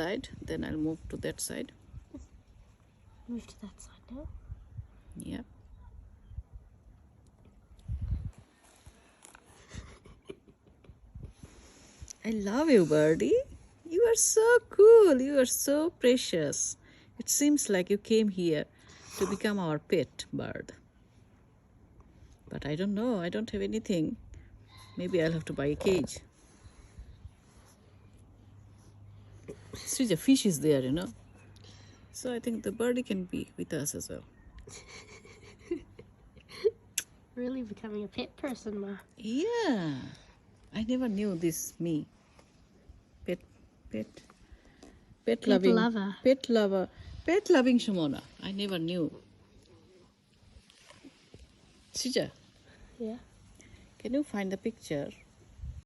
side, then I'll move to that side. Move to that side now. Yeah. I love you, birdie. You are so cool. You are so precious. It seems like you came here to become our pet bird. But I don't know. I don't have anything. Maybe I'll have to buy a cage. See, the fish is there, you know. So I think the birdie can be with us as well. Really becoming a pet person, Ma. Yeah. I never knew this me. Pet loving lover. Pet lover. Pet loving Shimona. I never knew. Sija, Yeah. can you find the picture